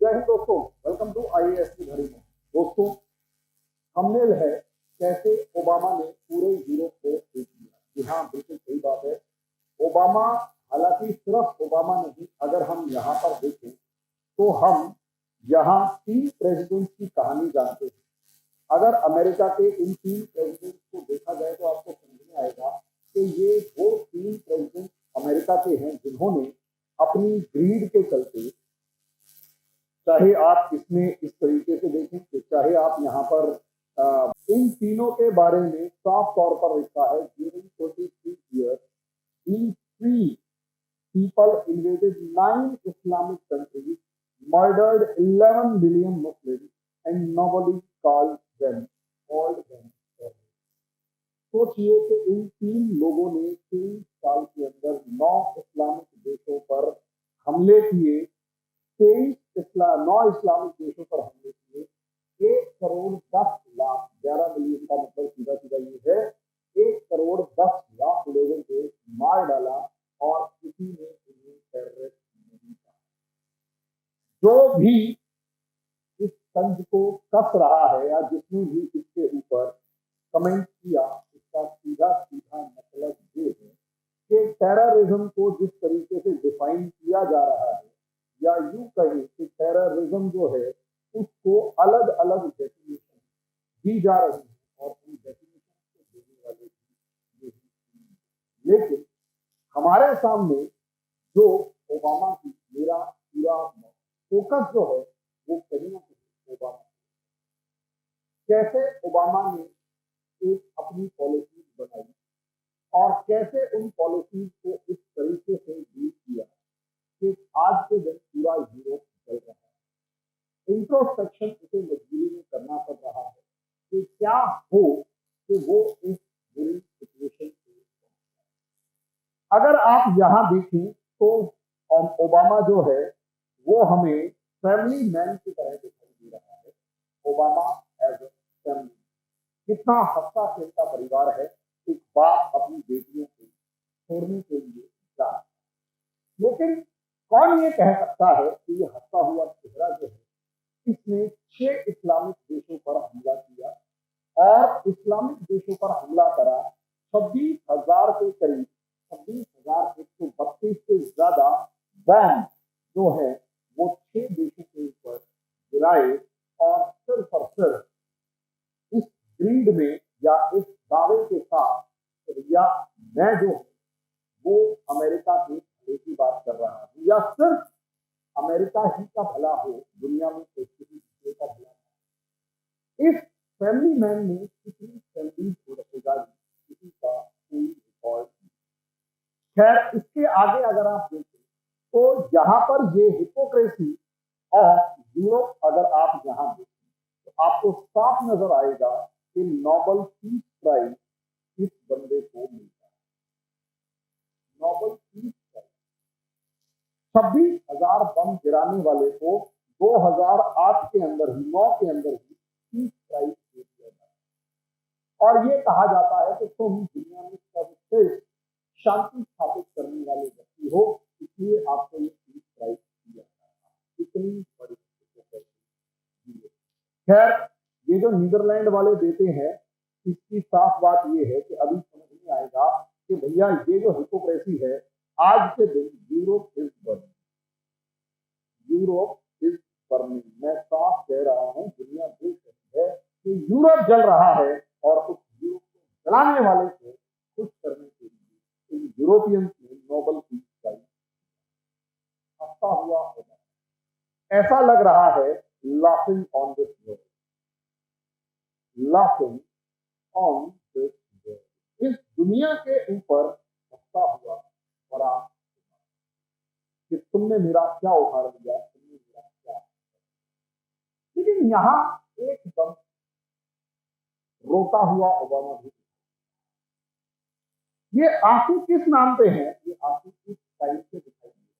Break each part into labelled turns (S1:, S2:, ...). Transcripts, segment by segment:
S1: जय हिंद दोस्तों, welcome to IAS की घड़ी में। दोस्तों, थंबनेल है कैसे ओबामा ने पूरे यूरोप को देख लिया। जी हाँ, बिल्कुल सही बात है। ओबामा, हालांकि सिर्फ ओबामा नहीं, अगर हम यहाँ पर देखें तो हम यहाँ 3 प्रेसिडेंट की कहानी जानते हैं। अगर अमेरिका के इन 3 प्रेसिडेंट को देखा जाए तो आपको समझ में आएगा कि ये वो 3 प्रेसिडेंट अमेरिका के हैं जिन्होंने अपनी ग्रीड के चलते, चाहे आप इसमें इस तरीके से देखें कि चाहे आप यहाँ पर इन तीनों के बारे में साफ तौर पर लिखा है, during 23 years, these 3 people invaded 9 Islamic countries, murdered 11 million Muslims, and nobody called them terrorists. सोचिए कि इन 3 लोगों ने 3 साल के अंदर 9 इस्लामिक देशों पर हमले किए, 9 इस्लामिक देशों पर हमले किए, 1 करोड़ 10 लाख, 11 मिलियन का मतलब सीधा सीधा ये है, 1 करोड़ 10 लाख लोगों को मार डाला और किसी ने उन्हें टेररिस्ट नहीं कहा। जो भी इस तंज को कस रहा है या जिसने भी इसके ऊपर कमेंट किया, इसका सीधा सीधा मतलब ये है कि टेररिज्म को जिस तरीके से डिफाइन किया जा रहा है, या यूं कहें कि टेररिज्म जो है उसको अलग अलग डेफिनेशन दी जा रही है और उन डेफिनेशन को देने वाले भी यही। लेकिन हमारे सामने जो ओबामा की मेरा पूरा फोकस जो है वो कहीं ना कहीं ओबामा, कैसे ओबामा ने एक अपनी पॉलिसी बनाई और कैसे उन पॉलिसीज को इस तरीके से डील किया कि आज के दिन पूरा यूरोप चल रहा है। इंट्रोस्पेक्शन उसे मजबूरी में करना पड़ रहा है कि क्या हो कि वो इस बुरी सिचुएशन से। अगर आप यहाँ देखें तो ओबामा जो है वो हमें फैमिली मैन की तरह दिखाई दे रहा है। ओबामा एज ए फैमिली, कितना हंसता खेलता परिवार है। एक बाप अपनी बेटियों को छोड़ने के लिए जा, लेकिन कौन ये कह सकता है कि ये हंसता हुआ चेहरा जो है, इसने 6 इस्लामिक देशों पर हमला किया और इस्लामिक देशों पर हमला करा 26,000 के करीब, 26,132 से ज्यादा बम जो है वो 6 देशों के ऊपर गिराए और सिर्फ इस ग्रीड में या इस दावे के साथ या मैं जो वो अमेरिका के भले की बात कर रहा हूँ या सिर्फ अमेरिका ही का भला हो, दुनिया में किसी दूसरे का भला हो। इस फैमिली मैन ने कितनी फैमिली को रखेगा, किसी का कोई रिकॉर्ड नहीं। खैर, इसके आगे अगर आप देखें तो यहाँ पर ये हिपोक्रेसी और यूरोप अगर आप यहाँ देखें तो आपको साफ नजर आएगा कि नोबेल पीस प्राइज इस बंदे को मिलता है। नोबेल पीस प्राइज 26,000 बम गिराने वाले को 2008 के अंदर ही, 9 के अंदर ही पीस प्राइज दे दिया जाता है और ये कहा जाता है कि तुम दुनिया में सर्वश्रेष्ठ शांति स्थापित करने वाले व्यक्ति हो, इसलिए आपको ये पीस प्राइज दिया जाता है। इतनी बड़ी। खैर, ये जो नीदरलैंड वाले देते हैं, इसकी साफ बात ये है कि अभी समझ में आएगा कि भैया ये जो हिपोक्रेसी है, आज के दिन Europe is burning, Europe is burning. मैं साफ कह रहा हूं, दुनिया देख रही है कि यूरोप जल रहा है और उस यूरोप को जलाने वाले को खुश करने के लिए इन यूरोपियंस ने नोबेल पीस प्राइज हंसता हुआ होगा। ऐसा लग रहा है laughing on this world, laughing on this world, इस दुनिया के ऊपर हंसता हुआ बड़ा कि तुमने मेरा क्या उखाड़ दिया, तुमने मेरा क्या। लेकिन यहाँ एकदम रोता हुआ ओबामा भी। ये आंसू किस नाम पे हैं? ये आंसू किस टाइम से दिखाई दिए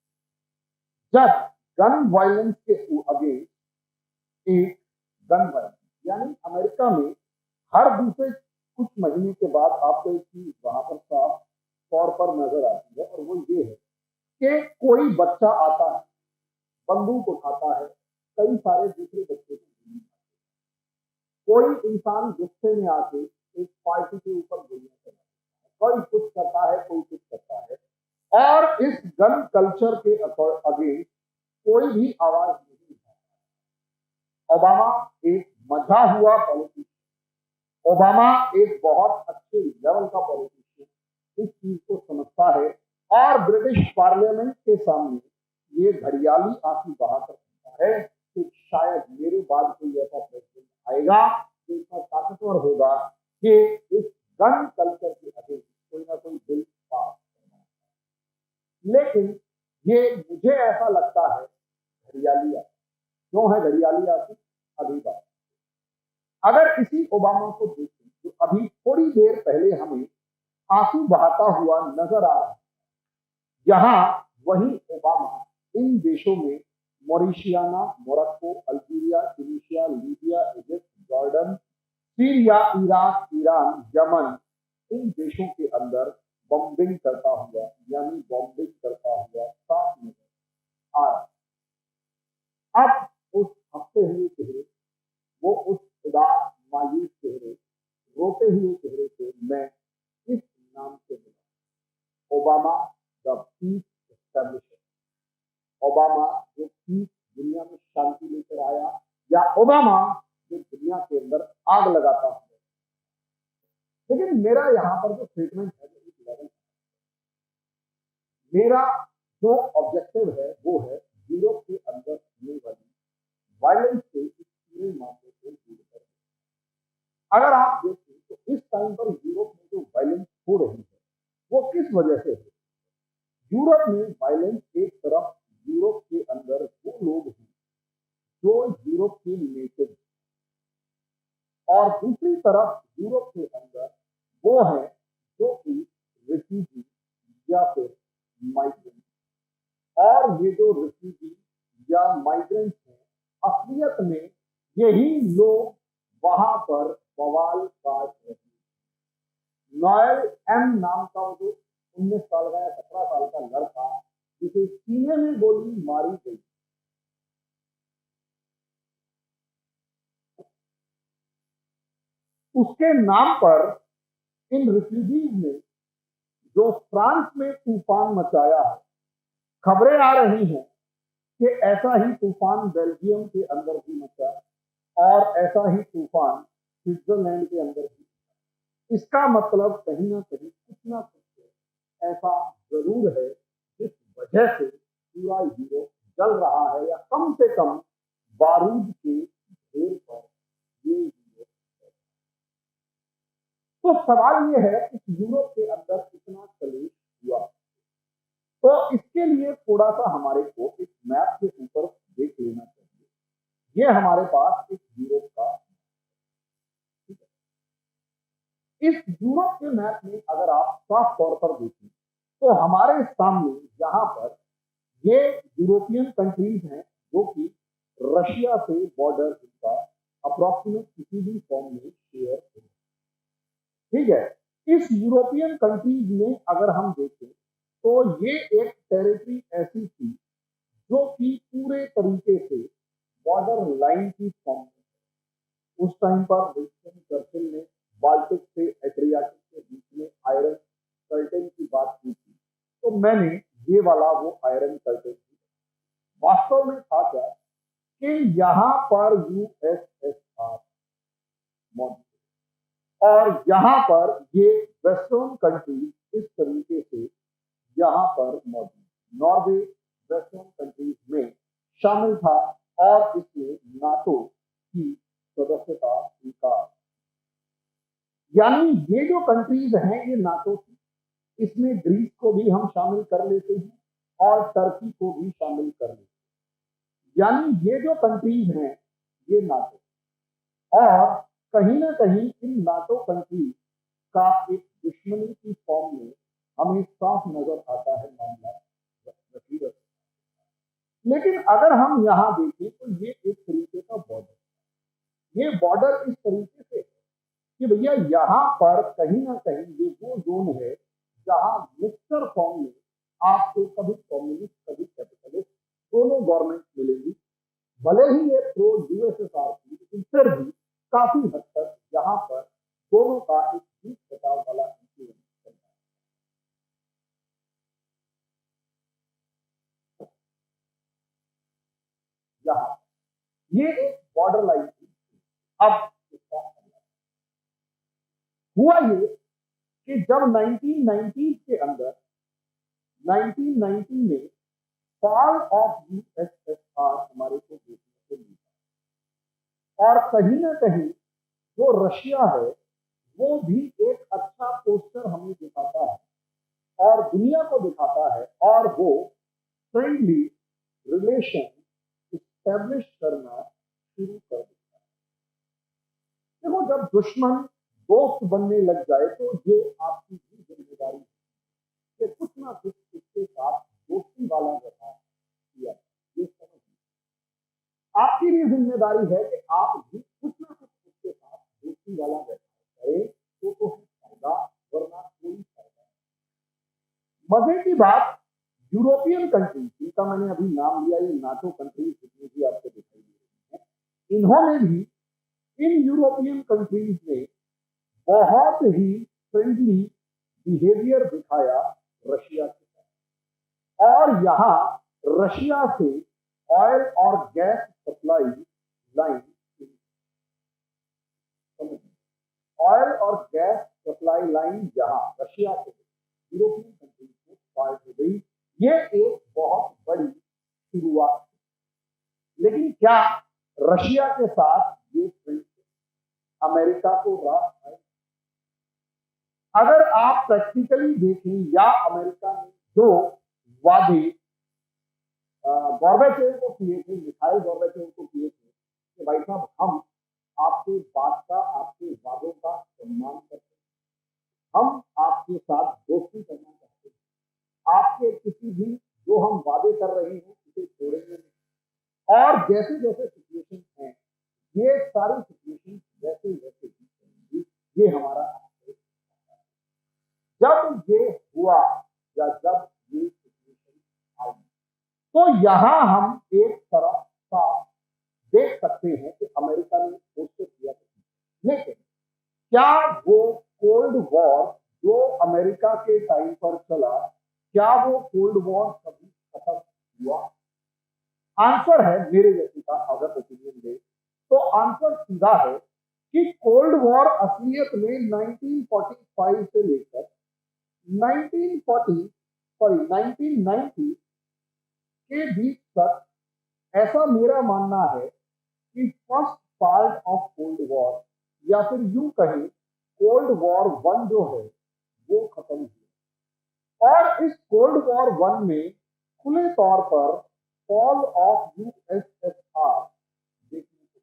S1: जब गन वायलेंस के अगेंस्ट एक गन वायलेंस, यानी अमेरिका में हर दूसरे कुछ महीने के बाद आपको एक चीज वहां पर साफ तौर पर नजर आती है और वो ये है कि कोई बच्चा आता है, बंदूक उठाता है, कई कई सारे दूसरे बच्चे को गोली मारते। कोई इंसान गुस्से में आके एक पार्टी के ऊपर गोलियां चलाता है, कोई कुछ करता है, कोई कुछ करता है, और इस गन कल्चर के अगेंस्ट कोई भी आवाज नहीं उठाता। ओबामा एक मजा हुआ पॉलिटिशियन, ओबामा एक बहुत अच्छे लेवल का पॉलिटिशियन इस चीज को समझता है और ब्रिटिश पार्लियामेंट के सामने ये घड़ियाली आंसू बहाकर कहता है कि शायद मेरे बाद कोई ऐसा प्रेसिडेंट आएगा जो इतना ताकतवर होगा कि इस गन कल्चर के अगेंस्ट कोई ना कोई बिल पास करना। लेकिन ये मुझे ऐसा लगता है घड़ियाली आंसू। क्यों है घड़ियाली आंसू? अभी बात। अगर इसी ओबामा को देखें जो अभी थोड़ी देर पहले हमें आंसू बहाता हुआ नजर आ रहा है, यहां वही ओबामा इन देशों में Mauritania, Morocco, Algeria, Tunisia, Libya, Egypt, Jordan, Syria, Iraq, Iran, Yemen, इन देशों के अंदर बॉम्बिंग करता हुआ यानी बॉम्बिंग करता हुआ साफ नजर आ रहा। अब उस हंसते हुए चेहरे, वो उस उदास मायूस चेहरे, रोते हुए चेहरे से मैं इस नाम से मिला, ओबामा द पीस एस्टैब्लिशर। ओबामा जो पीस दुनिया में शांति लेकर आया, या ओबामा जो दुनिया के अंदर आग लगाता है। लेकिन मेरा यहाँ पर जो स्टेटमेंट है, मेरा जो ऑब्जेक्टिव है वो है यूरोप के अंदर होने वाली वायलेंस के इस पूरे मामले को दूर करना। अगर आप देखें तो इस टाइम पर यूरोप में जो वायलेंस हो रही है वो किस वजह से है? यूरोप में वायलेंस, एक तरफ यूरोप के अंदर वो लोग हैं जो यूरोप के नेटिव, और दूसरी तरफ यूरोप के अंदर वो है जो कि रिफ्यूजी या फिर माइग्रेंट। और ये जो रिफ्यूजी या माइग्रेंट हैं, असलियत में यही लोग वहां पर बवाल काट रहे हैं। नोएल एम नाम का वो जो 19 साल का या 17 साल का लड़का जिसे सीने में गोली मारी गई, उसके नाम पर इन रिफ्यूजीज ने जो फ्रांस में तूफान मचाया है, खबरें आ रही हैं कि ऐसा ही तूफान बेल्जियम के अंदर भी मचा और ऐसा ही तूफान स्विट्जरलैंड के अंदर भी। इसका मतलब कहीं ना कहीं कुछ ना कुछ ऐसा जरूर है जिस वजह से पूरा यूरोप जल रहा है, या कम से कम बारूद के ढेर पर ये यूरोप है। तो सवाल ये है कि यूरोप के अंदर कितना कलेश हुआ। तो इसके लिए थोड़ा सा हमारे को एक मैप के ऊपर देख लेना चाहिए। ये हमारे पास एक यूरोप का, ठीक है। इस यूरोप के मैप में अगर आप साफ तौर पर देखें तो हमारे सामने यहाँ पर ये यूरोपियन कंट्रीज हैं जो कि रशिया से बॉर्डर इनका अप्रोक्सीमेट किसी भी फॉर्म में शेयर है, ठीक है। इस यूरोपियन कंट्रीज में अगर हम देखें तो ये एक टेरिटरी ऐसी थी जो कि पूरे तरीके से बॉर्डर लाइन की फॉर्म में। उस टाइम पर विंस्टन चर्चिल ने बाल्टिक से एड्रियाटिक के बीच में आयरन कर्टेन की बात की थी, तो मैंने ये वाला वो आयरन कर्टेन वास्तव में था क्या कि यहाँ पर यूएसएसआर मौजूद और यहाँ पर ये वेस्टर्न कंट्रीज इस तरीके से यहाँ पर मौजूद। नॉर्वे वेस्टर्न कंट्रीज में शामिल था और इसने नाटो की सदस्यता स्वीकार। यानी ये जो कंट्रीज हैं ये नाटो की, इसमें ग्रीस को भी हम शामिल कर लेते हैं और टर्की को भी शामिल कर लेते हैं। यानी ये जो कंट्रीज हैं ये नाटो, और कहीं ना कहीं इन नाटो कंट्रीज का एक दुश्मनी की फॉर्म में हमें साफ नजर आता है मामला। लेकिन अगर हम यहाँ देखें तो ये एक तरीके का बॉर्डर, ये बॉर्डर इस तरीके से कि भैया यहाँ पर कहीं ना कहीं ये वो जोन है जहां मिक्सचर फॉर्म में आपको कभी कम्युनिस्ट कभी कैपिटलिस्ट दोनों गवर्नमेंट मिलेंगी भले ही ये प्रो यूएसएसआर थी, लेकिन फिर भी काफी हद तक यहाँ पर दोनों का एक बीच बचाव वाला इंफ्लुएंस चलता है। यहाँ ये एक बॉर्डर लाइन थी। अब इसका हुआ ये कि जब 1990 के अंदर 1990 में फॉल ऑफ यूएसएसआर हमारे को देखने को मिला, और कहीं ना कहीं जो रशिया है वो भी एक अच्छा पोस्टर हमें दिखाता है और दुनिया को दिखाता है, और वो फ्रेंडली रिलेशन इस्टेब्लिश करना शुरू कर देता है। देखो, जब दुश्मन दोस्त बनने लग जाए तो ये आपकी भी जिम्मेदारी है कि कुछ ना कुछ उसके साथ दोस्ती वाला व्यवहार किया, ये समझिए। आपकी भी जिम्मेदारी है कि आप भी कुछ ना कुछ उसके साथ दोस्ती वाला व्यवहार करें, तो है फायदा, वरना कोई फायदा नहीं। मजे की बात, यूरोपियन कंट्रीज जिनका मैंने अभी नाम लिया, ये नाटो कंट्रीज जितनी भी आपको दिखाई दे रही है, इन्होंने भी, इन यूरोपियन कंट्रीज ने बहुत ही फ्रेंडली बिहेवियर दिखाया रशिया के साथ, और यहाँ रशिया से ऑयल और गैस सप्लाई लाइन, ऑयल और गैस सप्लाई लाइन यहाँ रशिया से यूरोपियन कंट्रीज को स्टार्ट हो गई। ये एक बहुत बड़ी शुरुआत, लेकिन क्या रशिया के साथ ये फ्रेंडशिप अमेरिका को रास है? अगर आप प्रैक्टिकली देखें, या अमेरिका ने जो वादे गॉर्बेचोव को किए थे, मिखाइल गॉर्बेचोव को किए थे कि भाई साहब हम आपके बात का, आपके वादों का सम्मान करते हैं, हम आपके साथ दोस्ती करना चाहते हैं, आपके किसी भी जो हम वादे कर रहे हैं उसे छोड़ेंगे नहीं। और जैसे जैसे सिचुएशन है, ये सारी सिचुएशन वैसे वैसे ही चलेंगी, ये हमारा जब ये हुआ, या जब ये सिचुएशन आई, तो यहां हम एक तरफ साफ देख सकते हैं कि अमेरिका ने कोशिश किया, लेकिन क्या वो कोल्ड वॉर जो अमेरिका के टाइम पर चला, क्या वो कोल्ड वॉर कभी खत्म हुआ? आंसर है, मेरे व्यक्ति का अगर ओपिनियन दे तो आंसर सीधा है कि कोल्ड वॉर असलियत में 1945 से लेकर 1990 के बीच तक, ऐसा मेरा मानना है कि first part of cold war, या फिर यूं कहें कोल्ड वॉर 1 जो है वो खत्म हुआ, और इस कोल्ड वॉर 1 में खुले तौर पर फॉल ऑफ यूएसएसआर देखने को।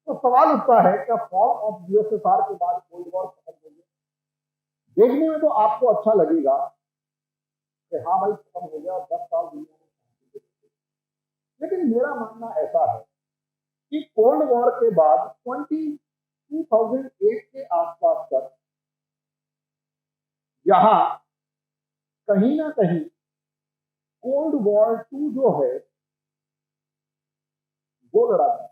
S1: तो सवाल उठता है, क्या फॉल ऑफ यूएसएसआर के बाद कोल्ड वॉर खत्म हो गया? देखने में तो आपको अच्छा लगेगा कि हाँ भाई खत्म हो गया, 10 साल दुनिया में, लेकिन मेरा मानना ऐसा है कि कोल्ड वॉर के बाद 2008 के आसपास तक यहां कहीं ना कहीं कोल्ड वॉर 2 जो है वो लड़ा था।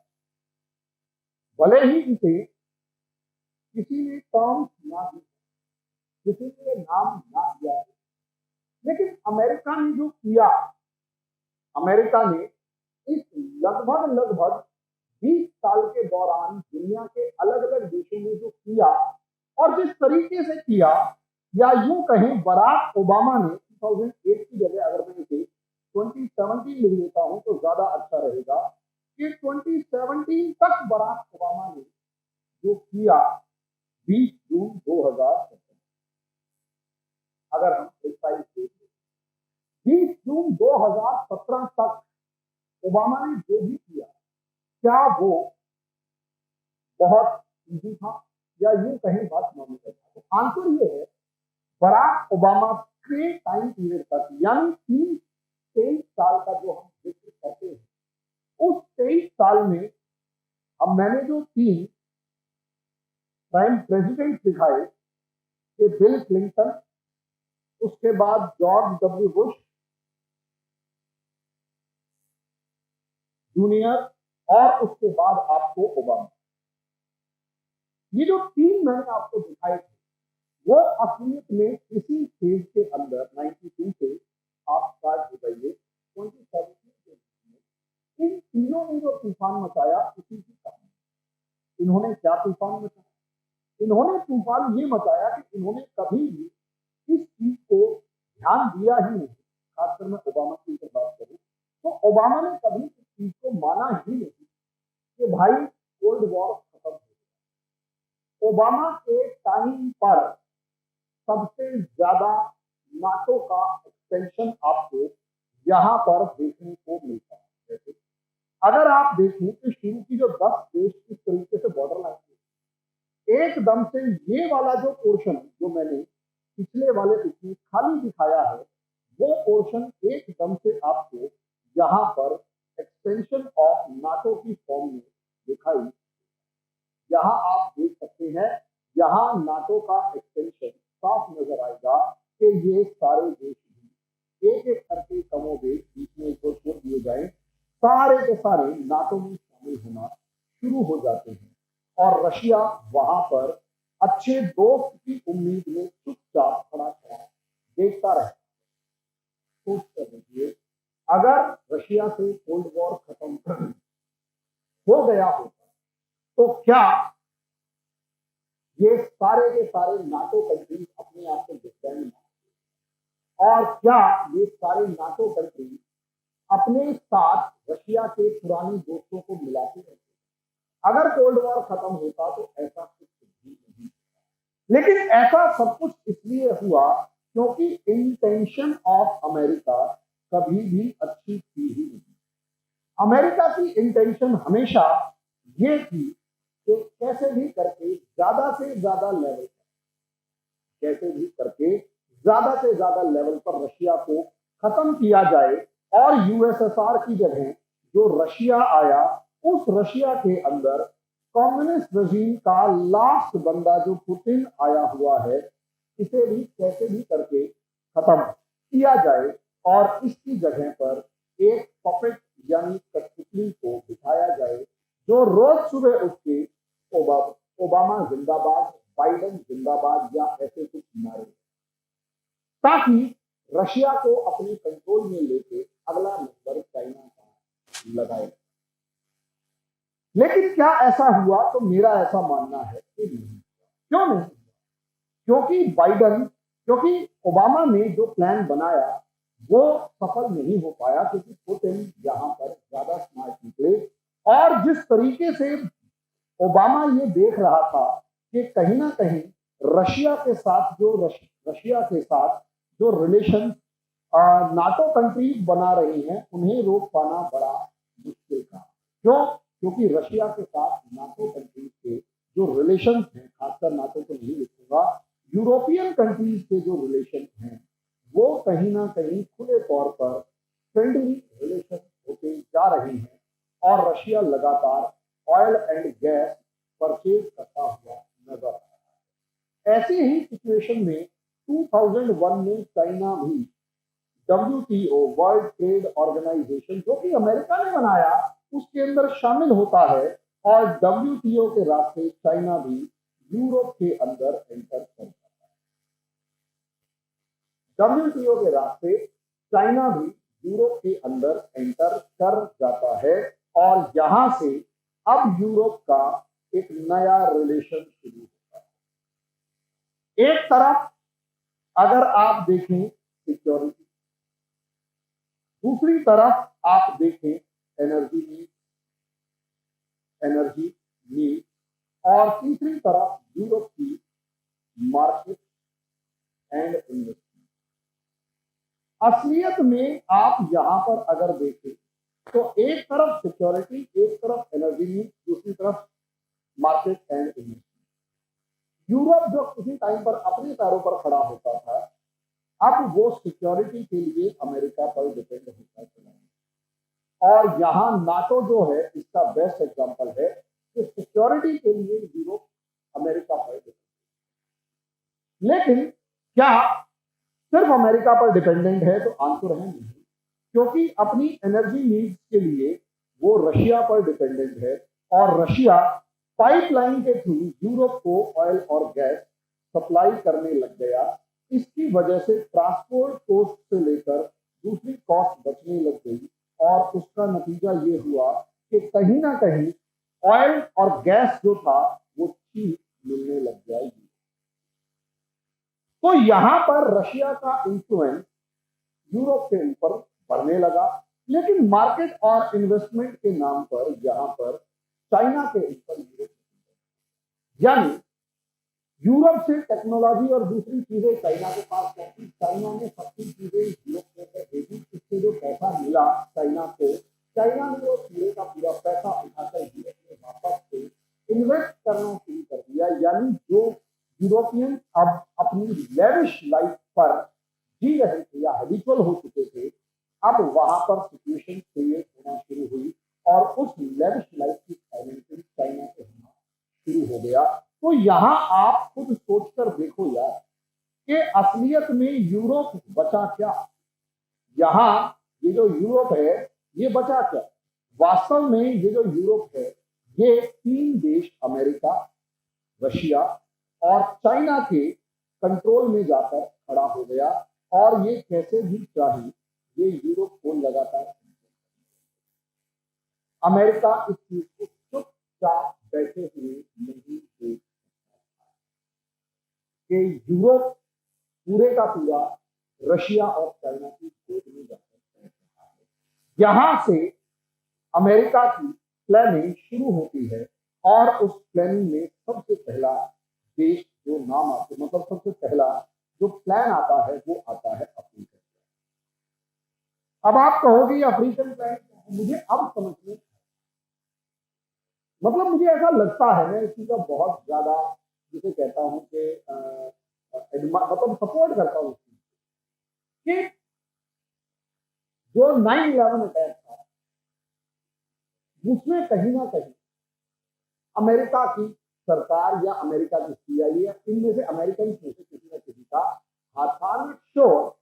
S1: भले ही इसे किसी ने टर्म ना दी, किसी ने नाम ना दिया, लेकिन अमेरिका ने जो किया, अमेरिका ने इस लगभग 20 साल के दौरान दुनिया के अलग अलग देशों में जो किया, और जिस तरीके से किया, या यूं कहें बराक ओबामा ने 2008 की जगह अगर मैं इसे 2017 लिख लेता हूं तो ज्यादा अच्छा रहेगा, कि 2017 तक बराक ओबामा ने जो किया 20 जून 2017, अगर हम प्रिसाइज देखें 20 जून 2017 तक ओबामा ने जो भी किया, क्या वो बहुत इजी था, या यूं कहीं बात नॉमिनल था? तो आंसर ये है, बराक ओबामा के टाइम पीरियड तक, यानी 23 साल का जो हम जिक्र करते हैं, उस 23 साल में अब मैंने जो 3 प्राइम प्रेसिडेंट दिखाए कि बिल क्लिंटन, उसके बाद जॉर्ज डब्ल्यू बुश जूनियर, और उसके बाद आपको ओबामा। ये जो तीन मैंने आपको दिखाए थे वो असलियत में इसी फेज के अंदर 92 से आप स्टार्ट हो जाइए 2017 के इन तीनों ने जो तूफान मचाया उसी की कहानी। इन्होंने क्या तूफान मचाया? इन्होंने तूफान ये मचाया कि इन्होंने कभी भी इस चीज को ध्यान दिया ही नहीं। खासकर मैं ओबामा की बात करूं तो ओबामा ने कभी इस चीज को माना ही नहीं कि भाई कोल्ड वॉर खत्म हो गया। ओबामा के टाइम पर सबसे ज्यादा नाटो का एक्सटेंशन आपको यहां पर देखने को मिलता है। जैसे अगर आप देखें तो शुरू की जो 10 देश इस तरीके से बॉर्डर लाइन एकदम से ये वाला जो पोर्शन जो मैंने पिछले वाले उसमें खाली दिखाया है वो पोर्शन एकदम से आपको यहाँ पर एक्सटेंशन ऑफ नाटो की फॉर्म में दिखाई। यहाँ आप देख सकते हैं यहाँ नाटो का एक्सटेंशन साफ नजर आएगा कि ये सारे देश भी एक एक करके कमोबेश बीच में जो छोड़ दिए जाए सारे के सारे नाटो में शामिल होना शुरू हो जाते हैं और रशिया वहां पर अच्छे दोस्त की उम्मीद में चुपचाप खड़ा खड़ा देखता रहे। सोच कर देखिए अगर रशिया से कोल्ड वॉर खत्म हो गया होता तो क्या ये सारे के सारे नाटो कंट्रीज अपने आप को डिफेंड और क्या ये सारे नाटो कंट्रीज अपने साथ रशिया के पुराने दोस्तों को मिलाते रहते? अगर कोल्ड वॉर खत्म होता तो ऐसा कुछ भी नहीं। लेकिन ऐसा सब कुछ इसलिए हुआ क्योंकि इंटेंशन ऑफ अमेरिका कभी भी अच्छी थी ही नहीं। अमेरिका की इंटेंशन हमेशा ये थी कि कैसे भी करके ज्यादा से ज्यादा लेवल कैसे भी करके ज्यादा से ज्यादा लेवल पर रशिया को खत्म किया जाए और यूएसएसआर की जगह जो रशिया आया उस रशिया के अंदर कम्युनिस्ट रजीम का लास्ट बंदा जो पुतिन आया हुआ है इसे भी कैसे भी करके खत्म किया जाए और इसकी जगह पर एक पपेट यानी कठपुतली को बिठाया जाए जो रोज सुबह उठ के ओबामा जिंदाबाद बाइडेन जिंदाबाद या ऐसे कुछ नारे ताकि रशिया को अपने कंट्रोल में लेके अगला नंबर चाइना का लगाए। लेकिन क्या ऐसा हुआ? तो मेरा ऐसा मानना है कि नहीं। क्यों नहीं? क्योंकि ओबामा ने जो प्लान बनाया वो सफल नहीं हो पाया क्योंकि पुतिन यहां पर ज्यादा स्मार्ट निकले और जिस तरीके से ओबामा ये देख रहा था कि कहीं ना कहीं रशिया के साथ जो रिलेशन नाटो कंट्रीज बना रही हैं उन्हें रोक पाना बड़ा मुश्किल था। क्यों? क्योंकि रशिया के साथ नाटो कंट्रीज के जो रिलेशन हैं, खासकर नाटो को नहीं लिखूंगा, यूरोपियन कंट्रीज के जो रिलेशन हैं वो कहीं ना कहीं खुले तौर पर फ्रेंडली रिलेशन होते जा रहे हैं और रशिया लगातार ऑयल एंड गैस परचेज करता हुआ नजर आ रहा है। ऐसी ही सिचुएशन में 2001 में चाइना भी WTO वर्ल्ड ट्रेड ऑर्गेनाइजेशन जो कि अमेरिका ने बनाया उसके अंदर शामिल होता है और WTO के रास्ते चाइना भी यूरोप के अंदर एंटर कर जाता है। WTO के रास्ते चाइना भी यूरोप के अंदर एंटर कर जाता है और यहां से अब यूरोप का एक नया रिलेशन शुरू होता है। एक तरफ अगर आप देखें सिक्योरिटी, दूसरी तरफ आप देखें एनर्जी नीड और तीसरी तरफ यूरोप की मार्केट एंड इन्वेस्टमेंट। असलियत में आप यहां पर अगर देखें तो एक तरफ सिक्योरिटी, एक तरफ एनर्जी नीड, दूसरी तरफ मार्केट एंड इन्वेस्टमेंट। यूरोप जो किसी टाइम पर अपने पैरों पर खड़ा होता था अब वो सिक्योरिटी के लिए अमेरिका पर डिपेंड होता चला और यहाँ नाटो जो है इसका बेस्ट एग्जांपल है कि सिक्योरिटी के लिए यूरोप अमेरिका पर डिपेंड। लेकिन क्या सिर्फ अमेरिका पर डिपेंडेंट है? तो आंसर है नहीं, क्योंकि अपनी एनर्जी नीड्स के लिए वो रशिया पर डिपेंडेंट है और रशिया पाइपलाइन के थ्रू यूरोप को ऑयल और गैस सप्लाई करने लग गया। इसकी वजह से ट्रांसपोर्ट कॉस्ट से लेकर दूसरी कॉस्ट बचने लग गई और उसका नतीजा ये हुआ कि कहीं ना कहीं ऑयल और गैस जो था वो चीप मिलने लग जाएगी। तो यहां पर रशिया का इंफ्लुएंस यूरोप के ऊपर बढ़ने लगा, लेकिन मार्केट और इन्वेस्टमेंट के नाम पर यहां पर चाइना के ऊपर यूरोप, यानी यूरोप से टेक्नोलॉजी और दूसरी चीजें चाइना के पास पहुंची, चाइना ने सबकी चीजें यूरोप के अंदर भेजी। इससे जो पैसा मिला चाइना को, चाइना ने वो पूरे का पूरा पैसा उठाकर यूरोप में वापस से इन्वेस्ट करना शुरू कर दिया। यानी जो यूरोपियन अब अपनी लेविश लाइफ पर जी रहे थे या हैबिचुअल हो चुके थे, अब वहां पर सिचुएशन क्रिएट होना शुरू हुई और उस लेविश लाइफ की फाइनेंसिंग चाइना से होना शुरू हो गया। तो यहां आप खुद सोचकर देखो यार कि असलियत में यूरोप बचा क्या। यहां ये जो यूरोप है ये बचा क्या? वास्तव में ये जो यूरोप है ये तीन देश अमेरिका, रशिया और चाइना के कंट्रोल में जाकर खड़ा हो गया और ये कैसे भी चाहे ये यूरोप को लगातार, अमेरिका इस चीज को चुपचाप बैठे हुए नहीं देख कि यूरोप पूरे का पूरा रशिया और चाइना की गोद में जाकर रहा है। यहां से अमेरिका की प्लानिंग शुरू होती है और उस प्लानिंग में सबसे पहला देश जो नाम आते, मतलब सबसे पहला जो प्लान आता है वो आता है अफ्रीकन। अब आप कहोगे अफ्रीकन प्लान, मुझे अब समझ में, मतलब मुझे ऐसा लगता है, मैं इसी का बहुत ज्यादा जिसे कहता हूं कि मतलब सपोर्ट करता हूँ कि जो 9/11 अटैक था उसमें कहीं ना कहीं अमेरिका की सरकार या अमेरिका की CIA, इनमें से अमेरिकन में से किसी न किसी का हाथ था। श्योर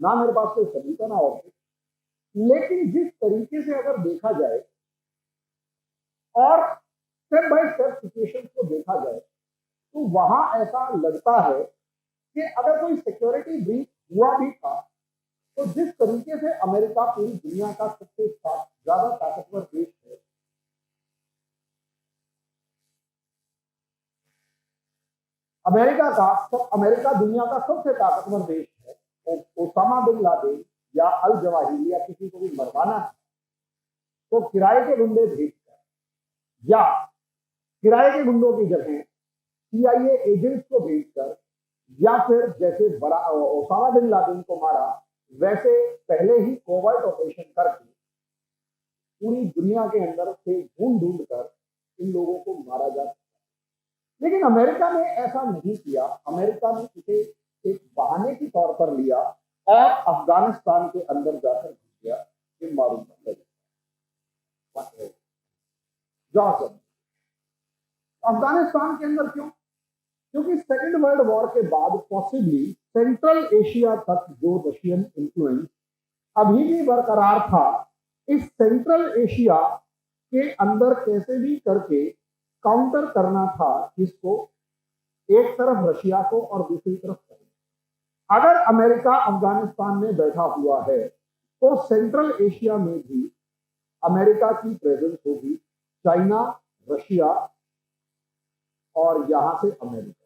S1: ना मेरे पास कोई सबूत ना हो, लेकिन जिस तरीके से अगर देखा जाए और स्टेप बाय स्टेप सिचुएशन को देखा जाए तो वहां ऐसा लगता है कि अगर कोई सिक्योरिटी ब्रीच हुआ भी था तो जिस तरीके से अमेरिका पूरी दुनिया का सबसे ज्यादा ताकतवर देश है, अमेरिका दुनिया का सबसे ताकतवर देश है। ओसामा बिन लादेन या अल जवाहिरी या किसी को भी मरवाना है तो किराए के गुंडे भेजकर या किराए के गुंडों की जगह CIA एजेंट्स को भेजकर या फिर जैसे बड़ा ओसामा बिन लादेन को मारा वैसे पहले ही कोवर्ट ऑपरेशन करके पूरी दुनिया के अंदर से ढूंढ कर इन लोगों को मारा जा सकता। लेकिन अमेरिका ने ऐसा नहीं किया। अमेरिका ने इसे एक बहाने के तौर पर लिया और अफगानिस्तान के अंदर जाकर घुस गया कि मारूंगा अफगानिस्तान के अंदर। क्यों? क्योंकि सेकेंड वर्ल्ड वॉर के बाद पॉसिबली सेंट्रल एशिया तक जो रशियन इन्फ्लुएंस अभी भी बरकरार था, इस सेंट्रल एशिया के अंदर कैसे भी करके काउंटर करना था जिसको, एक तरफ रशिया को और दूसरी तरफ चाइना। अगर अमेरिका अफगानिस्तान में बैठा हुआ है तो सेंट्रल एशिया में भी अमेरिका की प्रेजेंस होगी, चाइना, रशिया और यहां से अमेरिका,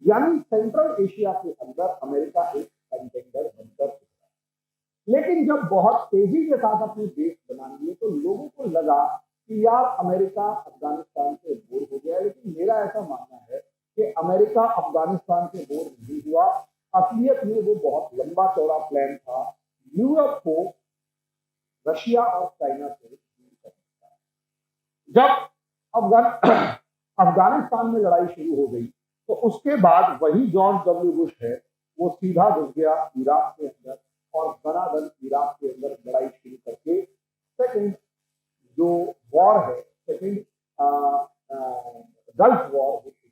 S1: यानी सेंट्रल एशिया के अंदर अमेरिका एक कंटेंडर बनकर उठा। लेकिन जब बहुत तेजी के साथ अपने देश बना लिए तो लोगों को लगा कि यार अमेरिका अफगानिस्तान से बोर हो गया। लेकिन मेरा ऐसा मानना है कि अमेरिका अफगानिस्तान से बोर नहीं हुआ। असलियत में वो बहुत लंबा चौड़ा प्लान था यूरोप को रशिया और चाइना से दूर करने का। जब अफगानिस्तान में लड़ाई शुरू हो गई तो उसके बाद वही जॉर्ज W. बुश है वो सीधा घुस गया इराक के अंदर और दनादन इराक के अंदर लड़ाई शुरू करके सेकंड जो वॉर है, सेकंड गल्फ वॉर होती है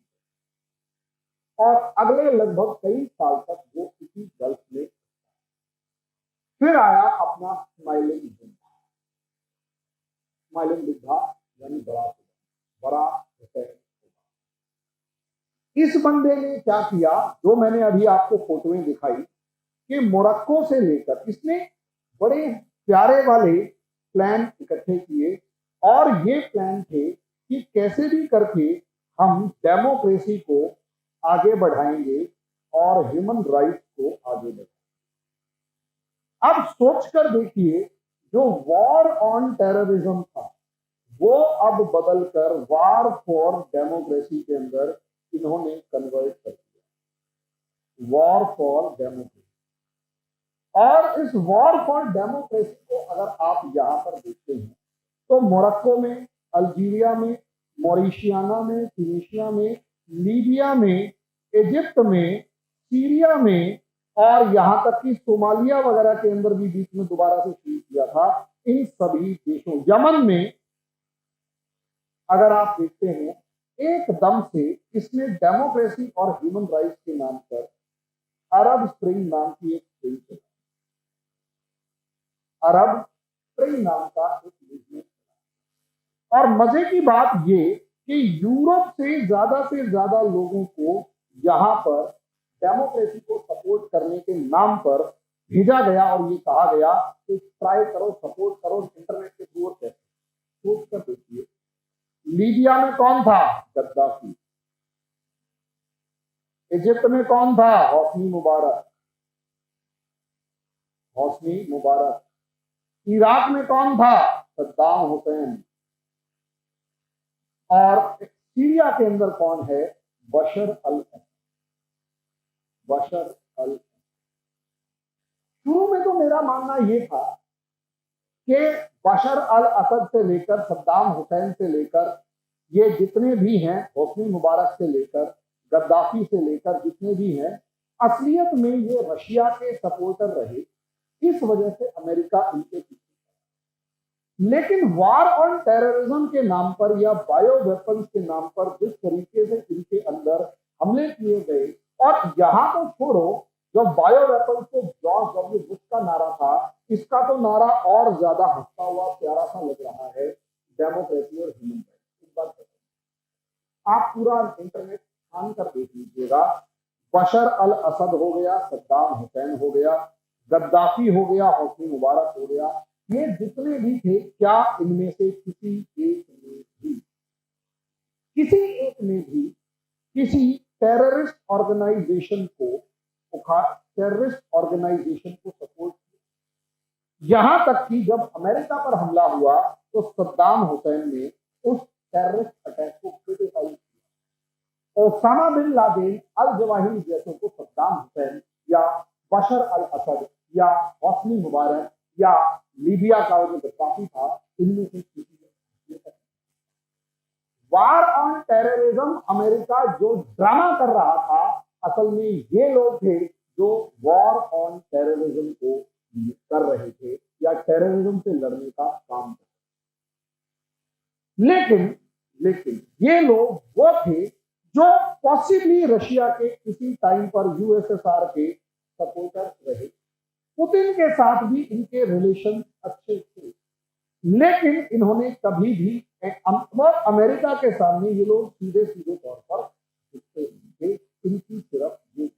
S1: और अगले लगभग कई साल तक वो इसी गल्फ में। फिर आया अपना स्माइलिंग जिंदा। Barack Hussein Obama. इस बंदे ने क्या किया, जो मैंने अभी आपको फोटोएं दिखाई कि मोरक्को से लेकर इसने बड़े प्यारे वाले प्लान इकट्ठे किए और ये प्लान थे कि कैसे भी करके हम डेमोक्रेसी को आगे बढ़ाएंगे और ह्यूमन राइट्स को आगे बढ़ाएंगे। अब सोचकर देखिए, जो वॉर ऑन टेररिज्म था वो अब बदलकर वार फॉर डेमोक्रेसी के अंदर इन्होंने कन्वर्ट कर दिया, वॉर फॉर डेमोक्रेसी। और इस वॉर फॉर डेमोक्रेसी को अगर आप यहां पर देखते हैं तो मोरक्को में, अल्जीरिया में, मॉरिशियाना में, ट्यूनीशिया में, लीबिया में, इजिप्ट में, सीरिया में और यहां तक कि सोमालिया वगैरह के अंदर भी बीच में दोबारा से शुरू किया था। इन सभी देशों, यमन में अगर आप देखते हैं, एकदम से इसने डेमोक्रेसी और ह्यूमन राइट्स के नाम पर अरब स्प्रिंग नाम की एक स्प्रिंग चलाई, अरब स्प्रिंग नाम का एक मूवमेंट। और मजे की बात ये कि यूरोप से ज्यादा लोगों को यहां पर डेमोक्रेसी को सपोर्ट करने के नाम पर भेजा गया और ये कहा गया कि ट्राई करो, सपोर्ट करो इंटरनेट के थ्रू। कैसे सोच कर देखिए, लीबिया में कौन था? गद्दाफी। इजिप्ट में कौन था? हौसनी मुबारक, हौसनी मुबारक। इराक में कौन था? सद्दाम हुसैन। और सीरिया के अंदर कौन है? बशर अल असद, बशर अल। शुरू में तो मेरा मानना यह था कि बशर अल असद से लेकर सद्दाम हुसैन से लेकर ये जितने भी हैं, हौसनी मुबारक से लेकर गद्दाफी से लेकर जितने भी हैं, असलियत में ये रशिया के सपोर्टर रहे। इस वजह से अमेरिका इनके पीछे। लेकिन वार ऑन टेररिज्म के नाम पर या बायो वेपन्स के नाम पर जिस तरीके से इनके अंदर हमले किए गए, और यहां तो छोड़ो, जो बायो वेपन्स को जॉर्ज डब्ल्यू बुश का नारा था, इसका तो नारा और ज्यादा हंसता हुआ प्यारा सा लग रहा है, डेमोक्रेसी और ह्यूमन राइट्स। एक बात आप पूरा इंटरनेट छान कर देख लीजिएगा, बशर अल असद हो गया, सद्दाम हुसैन हो गया, गद्दाफी हो गया, हौसनी मुबारक हो गया, ये जितने भी थे, क्या इनमें से किसी एक ने भी किसी टेररिस्ट ऑर्गेनाइजेशन को सपोर्ट किया? यहां तक कि जब अमेरिका पर हमला हुआ तो सद्दाम हुसैन ने उस टेररिस्ट अटैक को क्रिटिसाइज किया। Osama bin Laden, al Zawahiri जैसों को सद्दाम हुसैन या बशर अल असद या हौसनी मुबारक या लीबिया का जो गद्दाफी था, इनमें से किसी ने। वार ऑन टेररिज्म अमेरिका जो ड्रामा कर रहा था, असल में ये लोग थे जो वॉर ऑन टेररिज्म को कर रहे थे या टेररिज्म से लड़ने का काम कर रहे थे। लेकिन ये लोग वो थे जो पॉसिबली रशिया के किसी टाइम पर यूएसएसआर के सपोर्टर रहे। पुतिन के साथ भी इनके रिलेशन अच्छे थे, लेकिन इन्होंने कभी भी अमेरिका के सामने ये लोग सीधे तौर पर दिखते थे। इनकी सिर्फ ये,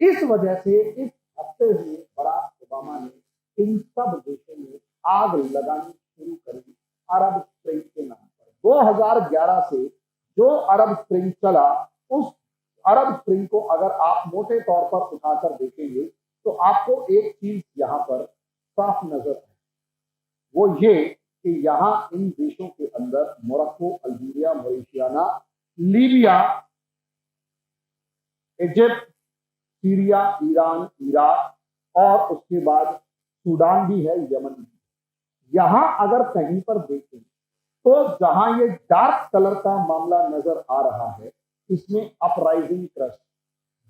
S1: इस वजह से इस हफ्ते में बराक ओबामा ने इन सब देशों में आग लगानी शुरू कर दी अरब स्प्रिंग के नाम पर। 2011 से जो अरब स्प्रिंग चला, उस अरब स्प्रिंग को अगर आप मोटे तौर पर उठाकर देखेंगे तो आपको एक चीज यहां पर साफ नजर है, वो ये कि यहां इन देशों के अंदर Morocco, Algeria, Mauritania, Libya, Egypt, Syria, Iran, Iraq और उसके बाद सूडान भी है, यमन भी। यहां अगर कहीं पर देखें तो जहां ये डार्क कलर का मामला नजर आ रहा है, इसमें अपराइजिंग क्रश,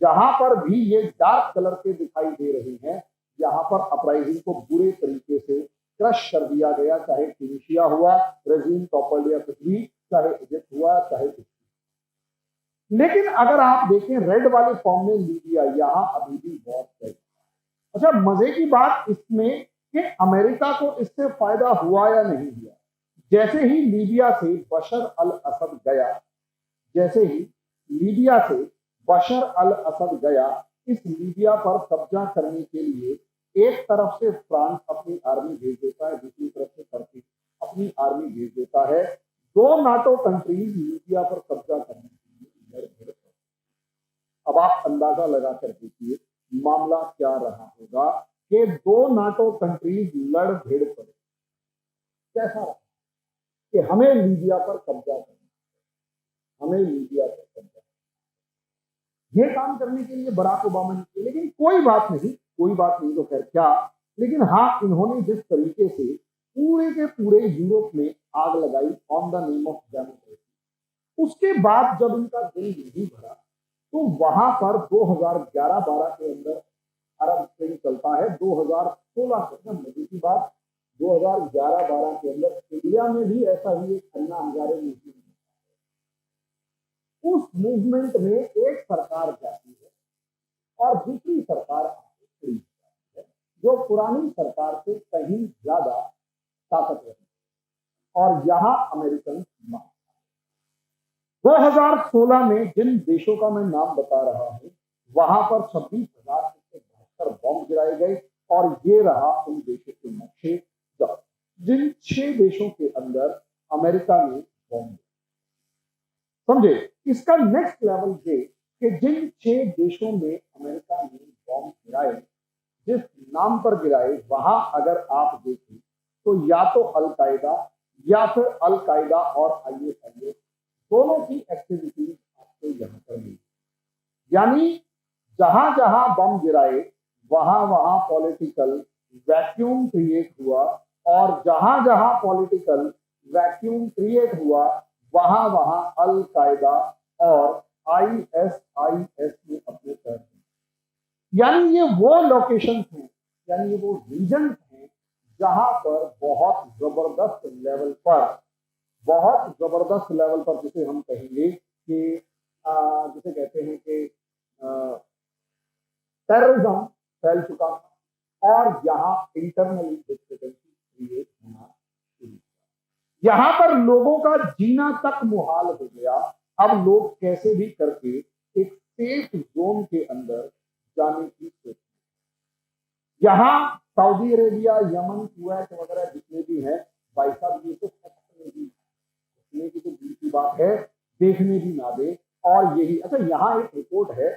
S1: जहां पर भी ये डार्क कलर के दिखाई दे रहे हैं, यहां पर अपराइजिंग को बुरे तरीके से क्रश कर दिया गया। चाहे ट्यूनीशिया हुआ, रेजीम टॉपल या कुछ भी, चाहे इजिप्ट हुआ, चाहे कुछ भी। लेकिन अगर आप देखें रेड वाले फॉर्म में लीबिया, यहां अभी भी बहुत है। अच्छा, मजे की बात इसमें कि अमेरिका को इससे फायदा हुआ या नहीं हुआ। जैसे ही लीबिया से बशर अल असद गया, जैसे ही लीबिया से बशर अल असद गया, इस लीबिया पर कब्जा करने के लिए एक तरफ से फ्रांस अपनी आर्मी भेज देता है, दूसरी तरफ से टर्की अपनी आर्मी भेज देता है। दो नाटो कंट्रीज लीबिया पर कब्जा करने के लिए लड़ भिड़ पड़े। अब आप अंदाजा लगाकर देखिए मामला क्या रहा होगा कि दो नाटो कंट्रीज लड़ भिड़ पड़े। कैसा रहा कि हमें लीबिया पर कब्जा करना, हमें लीबिया पर कब्जा, ये काम करने के लिए बराक ओबामा ने किया। लेकिन कोई बात नहीं, कोई बात नहीं तो खैर क्या, लेकिन हाँ, इन्होंने जिस तरीके से पूरे के पूरे यूरोप में आग लगाई on the name of democracy, उसके बाद जब इनका दिल नहीं भरा तो वहां पर 2011-12 के अंदर अरब स्प्रिंग चलता है। 2016 से मजे की बात, 2011-12 के अंदर इंडिया में भी ऐसा ही एक अन्ना हजारे मूवमेंट, उस मूवमेंट में एक सरकार जाती है और दूसरी सरकार खड़ी जाती है जो पुरानी सरकार से कहीं ज्यादा ताकतवर है, और यहां अमेरिकन 2016 में जिन देशों का मैं नाम बता रहा हूं वहां पर 26,172 बॉम्ब गिराए गए, और ये रहा उन देशों के नक्शे जिन 6 देशों के अंदर अमेरिका ने बॉम्ब, समझे। इसका नेक्स्ट लेवल ये कि जिन 6 देशों में अमेरिका ने बॉम्ब गिराए, जिस नाम पर गिराए, वहां अगर आप देखें तो या तो अलकायदा या फिर अलकायदा और आईएसआईएस दोनों की एक्टिविटीज आपको यहां पर मिली। यानी जहां जहां बम गिराए वहां वहां पॉलिटिकल वैक्यूम क्रिएट हुआ, और जहां जहां पॉलिटिकल वैक्यूम क्रिएट हुआ वहां वहां अल कायदा और आईएसआईएस ने अपने पैर दिए। यानी ये वो लोकेशन हैं, यानी ये वो रीजन हैं जहां पर बहुत जबरदस्त लेवल पर, बहुत जबरदस्त लेवल पर, जिसे हम कहेंगे कि जिसे कहते हैं कि टेररिज्म फैल चुका था, और यहाँ इंटरनली डिस्टर्बेंसी क्रिएट होना शुरू हुआ। यहाँ पर लोगों का जीना तक मुहाल हो गया। अब लोग कैसे भी करके एक सेफ जोन के अंदर जाने की सोच, यहाँ सऊदी अरेबिया, यमन, कुवैत वगैरह जितने भी हैं, भाई साहब ये तो देखने की तो दूर की बात है, देखने भी ना दे। और यही, अच्छा यहाँ एक रिपोर्ट है,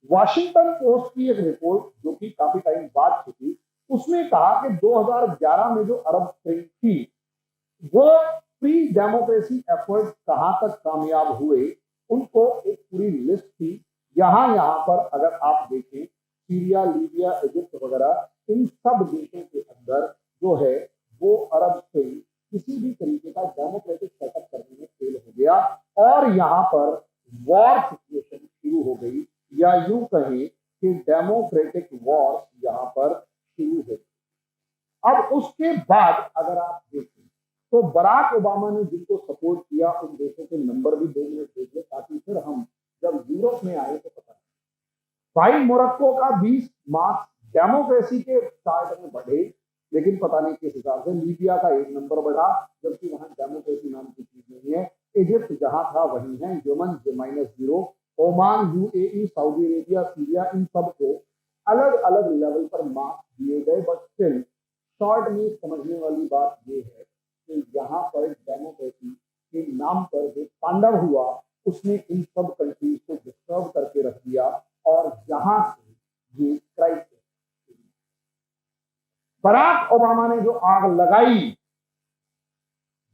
S1: वॉशिंगटन पोस्ट की एक रिपोर्ट जो कि काफी टाइम बाद छपी, उसमें कहा कि 2011 में जो अरब स्प्रिंग थी वो प्री डेमोक्रेसी एफर्ट कहां तक कामयाब हुए, उनको एक पूरी लिस्ट थी। यहाँ पर अगर आप देखें सीरिया, लीबिया, इजिप्ट वगैरह, इन सब देशों के अंदर जो है वो अरब स्प्रिंग किसी भी तरीके का डेमोक्रेटिक सेटअप करने में फेल हो गया, और यहाँ पर वॉर सिचुएशन शुरू हो गई, या यूं कहें कि डेमोक्रेटिक वॉर यहाँ पर शुरू हो गई। अब उसके बाद अगर आप देखें तो बराक ओबामा ने जिनको सपोर्ट किया उन देशों के नंबर भी 2 मिनट देख, ताकि फिर हम जब यूरोप में आए तो पता नहीं। भाई मोरक्को का 20 मार्क्स डेमोक्रेसी के चार्ट में बढ़े, लेकिन पता नहीं किस हिसाब से लीबिया का 1 नंबर बढ़ा, जबकि वहां डेमोक्रेसी नाम की चीज नहीं है। इजिप्ट जहां था वहीं है, Yemen -0, Oman, UAE, Saudi Arabia, Syria, इन सबको अलग अलग लेवल पर मार्क्स दिए गए। बट स्टिल शॉर्ट में समझने वाली बात यह है कि यहाँ पर डेमोक्रेसी के नाम पर जो तांडव हुआ उसने इन सब कंट्रीज को डिस्टर्ब करके रख दिया, और यहां से ये क्राइसिस, बराक ओबामा ने जो आग लगाई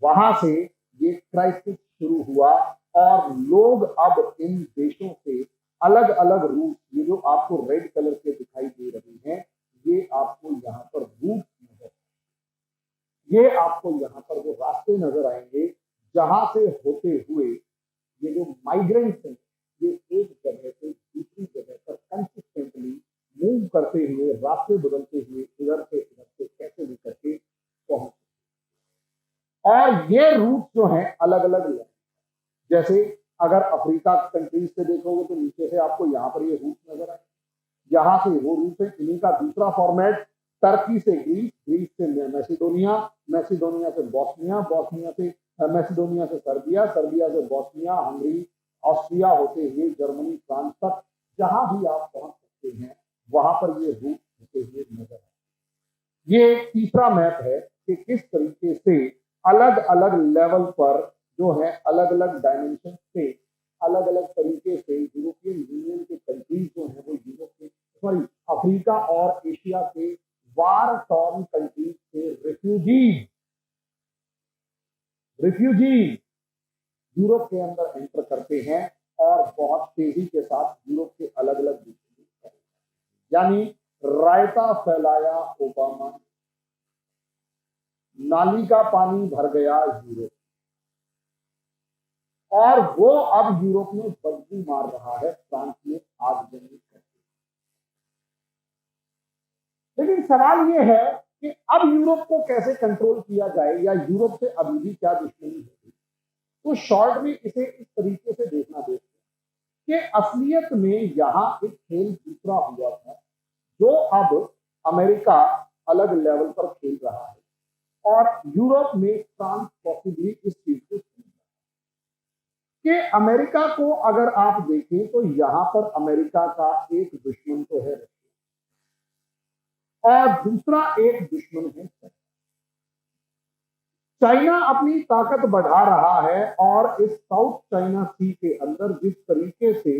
S1: वहां से ये क्राइसिस शुरू हुआ, और लोग अब इन देशों से अलग अलग रूट, ये जो आपको रेड कलर के दिखाई दे रहे हैं, ये आपको यहाँ पर रूट नजर, ये आपको यहाँ पर वो रास्ते नजर आएंगे जहां से होते हुए ये जो माइग्रेंट्स हैं ये एक जगह से दूसरी जगह पर कंसिस्टेंटली मूव करते हुए, रास्ते बदलते हुए इधर से कैसे भी करके पहुंच, और ये रूट जो हैं अलग अलग, जैसे अगर अफ्रीका कंट्रीज से देखोगे तो नीचे से आपको यहाँ पर ये रूट नजर आए, यहाँ से वो रूट है। इन्हीं का दूसरा फॉर्मेट टर्की से ग्रीस, ग्रीस से मैसिडोनिया, मैसिडोनिया से बॉस्निया, बॉस्निया से मैसिडोनिया से सर्बिया, सर्बिया से बॉस्निया, हंगरी, ऑस्ट्रिया होते हुए जर्मनी, फ्रांस तक जहां भी आप पहुंच सकते हैं वहां पर ये रूट होते हुए नजर आए। ये तीसरा मैप है कि किस तरीके से अलग अलग लेवल पर जो है अलग अलग डायमेंशन से अलग अलग तरीके से यूरोपियन यूनियन के कंट्रीज जो है वो यूरोप के सॉरी अफ्रीका और एशिया के वार टॉर्न कंट्रीज से रिफ्यूजी यूरोप के अंदर एंटर करते हैं और बहुत तेजी के साथ यूरोप के अलग अलग देशों में, यानी रायता फैलाया ओबामा, नाली का पानी भर गया यूरोप और वो अब यूरोप में बदबू मार रहा है फ्रांस में आगजनी करके। लेकिन सवाल ये है कि अब यूरोप को कैसे कंट्रोल किया जाए या यूरोप से अभी भी क्या दुश्मनी होगी। तो शॉर्ट में इसे इस तरीके से देखना देखते कि असलियत में यहां एक खेल दूसरा हुआ था जो अब अमेरिका अलग लेवल पर खेल रहा है और यूरोप में फ्रांस पॉसिबली इस चीज को कि अमेरिका को अगर आप देखें तो यहां पर अमेरिका का एक दुश्मन तो है और दूसरा एक दुश्मन है चाइना अपनी ताकत बढ़ा रहा है और इस साउथ चाइना सी के अंदर जिस तरीके से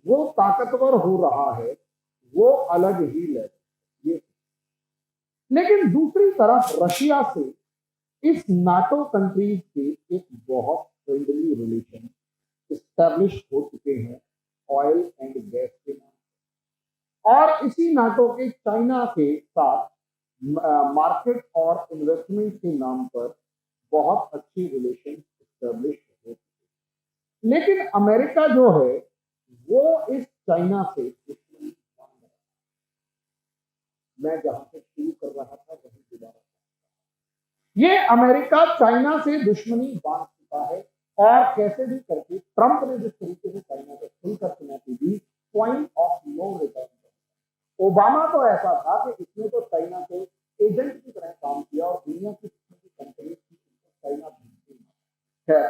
S1: वो ताकतवर हो रहा है वो अलग ही लेवल ये। लेकिन दूसरी तरफ रशिया से इस नाटो कंट्रीज के एक बहुत फ्रेंडली रिलेशन इस्टेब्लिश हो चुके हैं ऑयल एंड गैस के नाम और इसी नाटो के चाइना के साथ मार्केट और इन्वेस्टमेंट के नाम पर बहुत अच्छी रिलेशन इस्टेब्लिश हो चुके। लेकिन अमेरिका जो है वो इस चाइना से दुश्मनी मान रहा है। मैं जहां से शुरू कर रहा था वहीं दोबारा ये अमेरिका चाइना से दुश्मनी बांध चुका है और कैसे भी करके ट्रंप ने जिस तरीके से चाइना को खुलकर चुनौती दी point of no return. Obama तो ऐसा था कि इसने तो चाइना के एजेंट की तरह काम किया और दुनिया की कंपनी चाइना खैर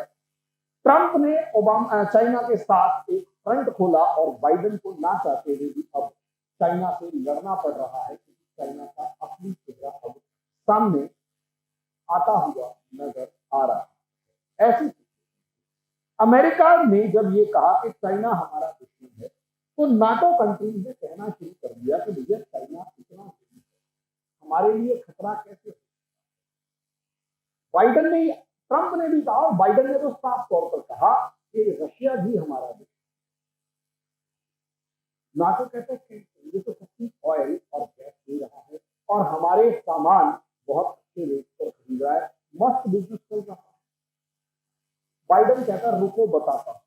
S1: ट्रंप ने ओबामा चाइना के साथ एक फ्रंट खोला और बाइडेन को ना चाहते हुए भी अब चाइना से लड़ना पड़ रहा है क्योंकि चाइना का असली चेहरा अब सामने आता हुआ नजर आ रहा है। ऐसी अमेरिका ने जब ये कहा कि चाइना हमारा दुश्मन है तो नाटो कंट्रीज ने कहना शुरू कर दिया कि भैया चाइना इतना हमारे लिए खतरा कैसे। बाइडेन ने ट्रंप ने भी कहा और बाइडेन ने तो साफ तौर पर कहा कि रशिया भी हमारा दुश्मन। नाटो कहते हैं ये तो सच्ची ऑयल और गैस दे रहा है और हमारे सामान बहुत अच्छे रेट पर खरीद रहा है, मस्त बिजनेस चल रहा है। बाइडेन कहता है रुको बताता हूं।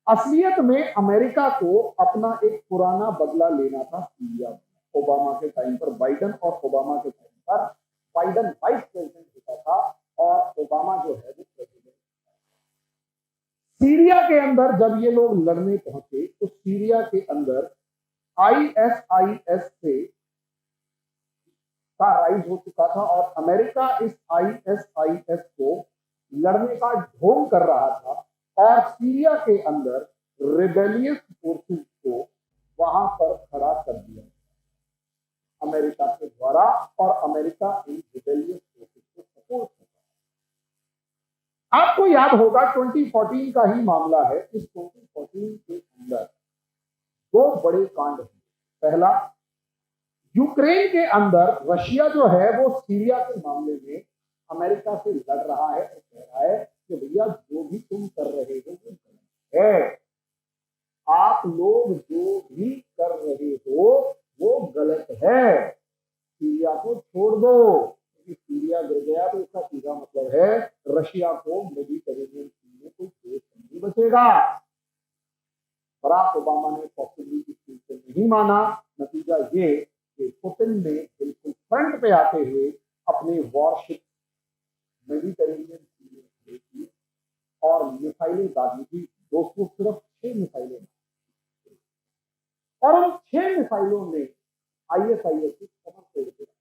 S1: असलियत में अमेरिका को अपना एक पुराना बदला लेना था सीरिया में। ओबामा के टाइम पर बाइडेन और ओबामा के टाइम पर बाइडेन वाइस प्रेसिडेंट होता था और ओबामा जो है वो प्रेसिडेंट। सीरिया के अंदर जब ये लोग लड़ने पहुंचे तो सीरिया के अंदर आईएसआईएस से का राइज हो चुका था और अमेरिका इस आईएसआईएस को लड़ने का ढोंग कर रहा था और सीरिया के अंदर रिबेलियस फोर्सेस को वहां पर खड़ा कर दिया अमेरिका के द्वारा और अमेरिका इन रिबेलियस फोर्सेस को सपोर्ट करता है। आपको याद होगा 2014 का ही मामला है। इस 2014 के अंदर दो बड़े कांड हैं। पहला, यूक्रेन के अंदर रशिया जो है वो सीरिया के मामले में अमेरिका से लड़ रहा है और कह रहा है कि भैया जो भी तुम कर रहे हो वो गलत है। आप लोग जो भी कर रहे हो वो गलत है, सीरिया को छोड़ दो। क्योंकि सीरिया गिर गया तो इसका सीधा मतलब है रशिया को मेडिटेरेनियन सी में कोई देश नहीं बचेगा। बराक ओबामा ने पॉसिबली इस चीज को नहीं माना। नतीजा ये कि पुतिन ने बिल्कुल फ्रंट पे आते हुए अपने वॉरशिप मेडिटेरेनियन सी में खड़े किए और मिसाइलें दागी थी। दोस्तों सिर्फ 6 मिसाइलें और उन 6 मिसाइलों ने आईएसआईएस की कमर तोड़ दिया।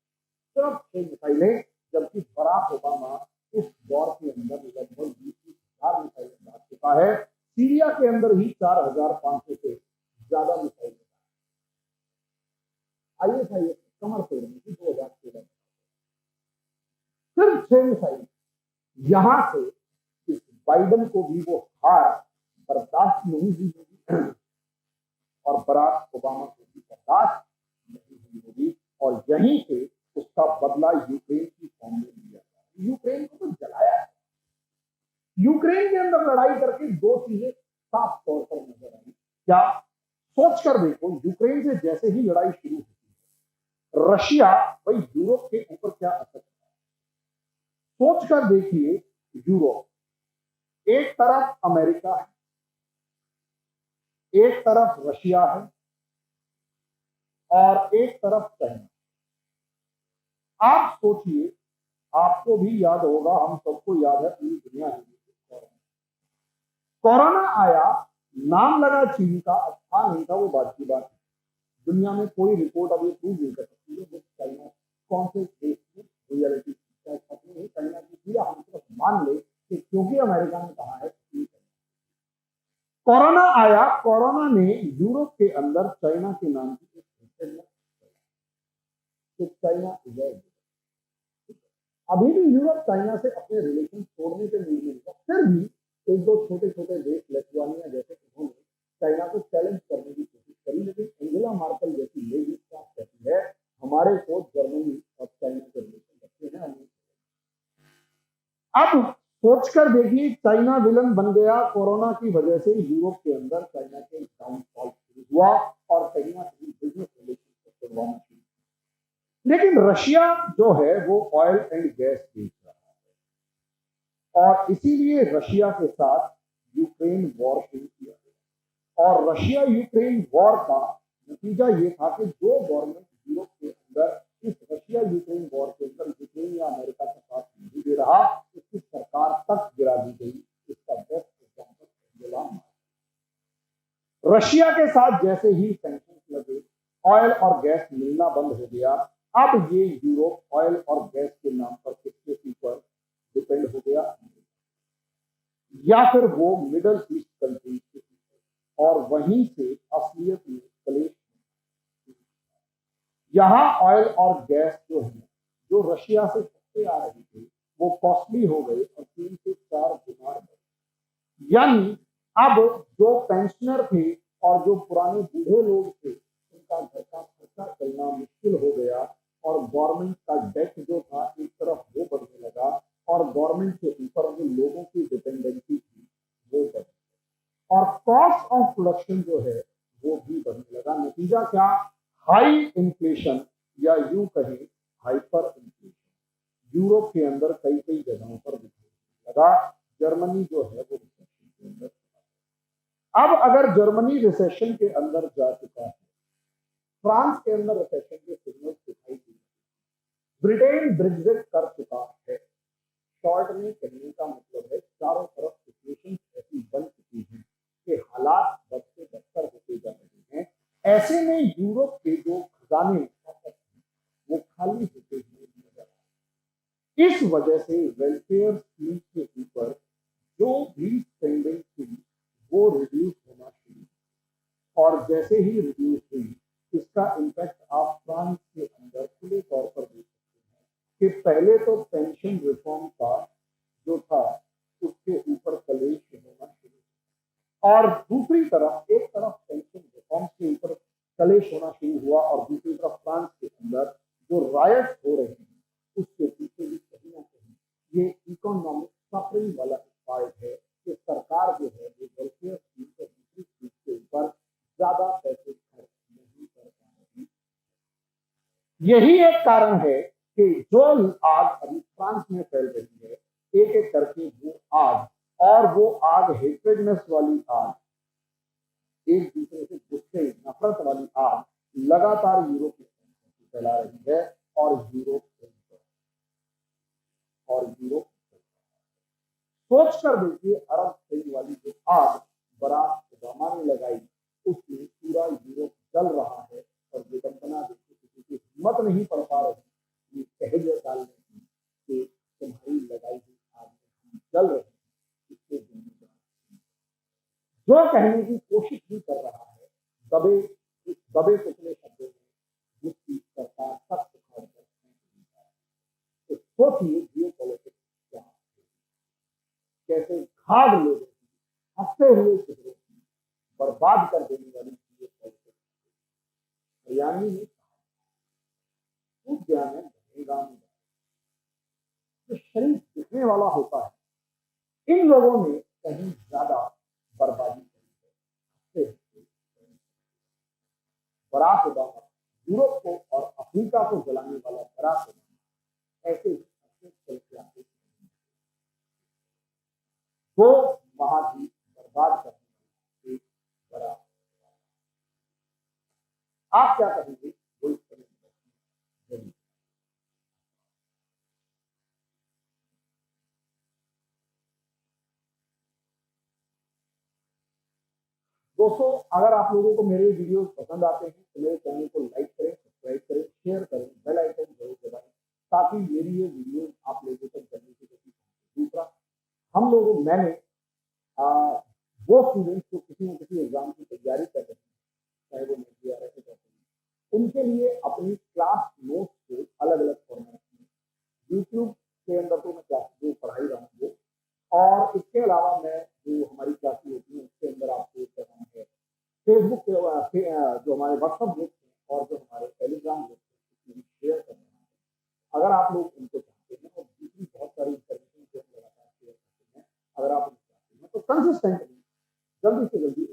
S1: सिर्फ 6 मिसाइलें, जबकि बराक ओबामा इस दौर के अंदर लगभग 20,000 मिसाइलें दाग चुका है। सीरिया के अंदर ही 4,500 से ज्यादा मिसाइलें। आईएसआई कमर तोड़ने की 2013 सिर्फ 6 मिसाइल। यहां से इस बाइडन को भी वो हार बर्दाश्त नहीं हुई होगी और बराक ओबामा को भी बर्दाश्त नहीं हुई होगी, और यहीं से उसका बदला यूक्रेन की फॉर्म में लिया गया। यूक्रेन को तो जलाया है। यूक्रेन के अंदर लड़ाई करके दो चीजें साफ तौर पर नजर आई। क्या? सोचकर देखो, यूक्रेन से जैसे ही लड़ाई शुरू होती है, रशिया भाई यूरोप के ऊपर क्या असर है? सोचकर देखिए, यूरोप एक तरफ अमेरिका है, एक तरफ रशिया है और एक तरफ चाइना। आप सोचिए, आपको भी याद होगा, हम सबको याद है, पूरी दुनिया है, कोरोना आया, नाम लगा चीन का, अच्छा नहीं था, वो बात की बात। दुनिया में कोई रिपोर्ट अभी प्रूव नहीं कर सकती है चाइना कौन से देश में रियलिटी नहीं। चाइना की पूरा हम सिर्फ मान ले कि क्योंकि अमेरिका ने कहा है कि कोरोना आया, कोरोना ने यूरोप के अंदर चाइना के नाम की चाइना इज अभी भी यूरोप चाइना से अपने रिलेशन छोड़ने के मूड में, फिर भी एक दो छोटे छोटे देश लिथुआनिया जैसे उन्होंने चाइना को चैलेंज करने की कोशिश करी, लेकिन एंजेला मार्केल जैसी लेडी कहती है हमारे को जर्मनी और चाइना के रिलेशन अच्छे हैं। अब सोचकर देखिए, चाइना विलन बन गया कोरोना की वजह से। यूरोप के अंदर चाइना के डाउनफॉल शुरू हुआ और कहीं ना कहीं बिजनेस रिलेशन शुरू हुआ। लेकिन रशिया जो है वो ऑयल एंड गैस बेच रहा है और इसीलिए रशिया के साथ यूक्रेन वॉर शुरू किया गया। और रशिया यूक्रेन वॉर का नतीजा ये था कि जो गवर्नमेंट यूरोप के अंदर इस रशिया यूक्रेन वॉर के अंदर यूक्रेन या अमेरिका का साथ नहीं दे रहा, उसकी सरकार तक गिरा दी गई। इसका बेस्ट एग्जाम्पल रशिया के साथ जैसे ही सैंक्शन लगे, ऑयल और गैस मिलना बंद हो गया। अब ये यूरोप ऑयल और गैस के नाम पर किसके ऊपर डिपेंड हो गया? या फिर वो मिडल ईस्ट कंट्रीज के ऊपर, और वहीं से असलियत में कलेश। यहां ऑयल और गैस जो है, जो रशिया से सस्ते आ रहे थे, वो कॉस्टली हो गए और 3 से 4 गुना बढ़े। यानी अब जो पेंशनर थे और जो पुराने बूढ़े लोग थे, उनका घर का खर्चा चलना मुश्किल हो गया और गवर्नमेंट का डेट जो था एक तरफ वो बढ़ने लगा और गवर्नमेंट के ऊपर जो लोगों की डिपेंडेंसी थी वो बढ़, और कॉस्ट ऑफ प्रोडक्शन जो है वो भी बढ़ने लगा। नतीजा क्या? हाई इन्फ्लेशन, या यूं कहें हाइपर इन्फ्लेशन यूरोप के अंदर कई कई जगहों पर दिखने लगा। जर्मनी जो है वो रिसेशन के अंदर। अब अगर जर्मनी रिसेशन के अंदर जा चुका है, फ्रांस के अंदर रिसेशन के सिग्नल दिखाई दे, ब्रिटेन ब्रेग्जिट कर चुका है। शॉर्ट में कहने का मतलब है चारों तरफ सिचुएशन ऐसी बन चुकी है कि हालात बढ़ते बदतर होते जा रहे हैं। ऐसे में यूरोप के जो खजाने वो खाली होते हुए नजर आ रहे। इस वजह से वेलफेयर स्कीम के ऊपर जो भी स्पेंडिंग थी वो रिड्यूस होना शुरू, और जैसे ही रिड्यूस हुई, इसका इम्पैक्ट आप फ्रांस के अंदर खुले तौर पर देख सकते हैं कि पहले तो पेंशन रिफॉर्म का जो था उसके ऊपर कलेश होना शुरू, और दूसरी तरफ एक तरफ पेंशन रिफॉर्म के ऊपर कलेश होना शुरू हुआ और दूसरी तरफ फ्रांस के अंदर जो रायट्स हो रहे हैं उसके पीछे भी कहीं ना कहीं ये इकोनॉमिक सफरिंग वाला पार्ट है कि सरकार जो है वो वेलफेयर स्कीम पर दूसरी चीज के ऊपर ज्यादा पैसे खर्च नहीं कर पा रही। यही एक कारण है कि जो आग अभी फ्रांस में फैल रही है, एक एक करके वो आग, और वो आग हेट्रेडनेस वाली आग, एक दूसरे से गुस्से नफरत वाली आग लगातार यूरोप में फैला रही है। और यूरोप सोच कर देखिए, अरब स्प्रिंग वाली जो आग बराक ओबामा ने लगाई, उसमें पूरा यूरोप जल रहा है और विडंबना देखिए किसी की हिम्मत नहीं पड़ पा रही जो कहने की कोशिश भी कर रहा है दबे दबे कुचले शब्दों में, जिसकी सरकार सख्त उखाड़ कर फेंक दी जाए। तो सोचिए जियो पॉलिटिक्स क्या है, कैसे खाद लोगों की हंसते हुए चेहरों की बर्बाद कर देने वाली जियो पॉलिटिक्स। हरियाणवी ने गया है बनेगा नहीं। जो शरीर दिखने वाला होता है, इन लोगों ने कहीं ज्यादा बर्बादी करी है। बराक ओबामा, यूरोप को और अफ्रीका को जलाने वाला बराक ओबामा ऐसे ही चल के आते, दो महाद्वीप बर्बाद करने वाला एक बड़ा। आप क्या कहेंगे वो इस तरह जरूर। दोस्तों, अगर आप लोगों को मेरे वीडियोस पसंद आते हैं तो मेरे चैनल को लाइक करें, सब्सक्राइब करें, शेयर करें, बेल आइकन जरूर दबाएं, ताकि मेरी ये वीडियो आप लोगों तक जल्दी से जल्दी पहुंचे। दूसरा, हम लोगों मैंने आ, वो स्टूडेंट्स जो किसी न किसी एग्जाम की तैयारी कर रहे हैं, चाहे वो NDRF है, उनके लिए अपनी क्लास नोट्स को अलग अलग फॉर्मेट में यूट्यूब के अंदर तो मैं क्लास जो पढ़ाई रहा हूँ वो, और इसके अलावा मैं जो हमारी क्लासेस होती है उसके अंदर आपको क्या नाम है फेसबुक पे जो हमारे व्हाट्सएप ग्रुप हैं और जो हमारे टेलीग्राम ग्रुप हैं उसमें शेयर कर रहे हैं। अगर आप लोग उनको चाहते हैं और दूसरी बहुत सारी इंफॉर्मेशन जो हम लगातार शेयर करते हैं, अगर आप उनको चाहते हैं तो कंसिस्टेंटली जल्दी से जल्दी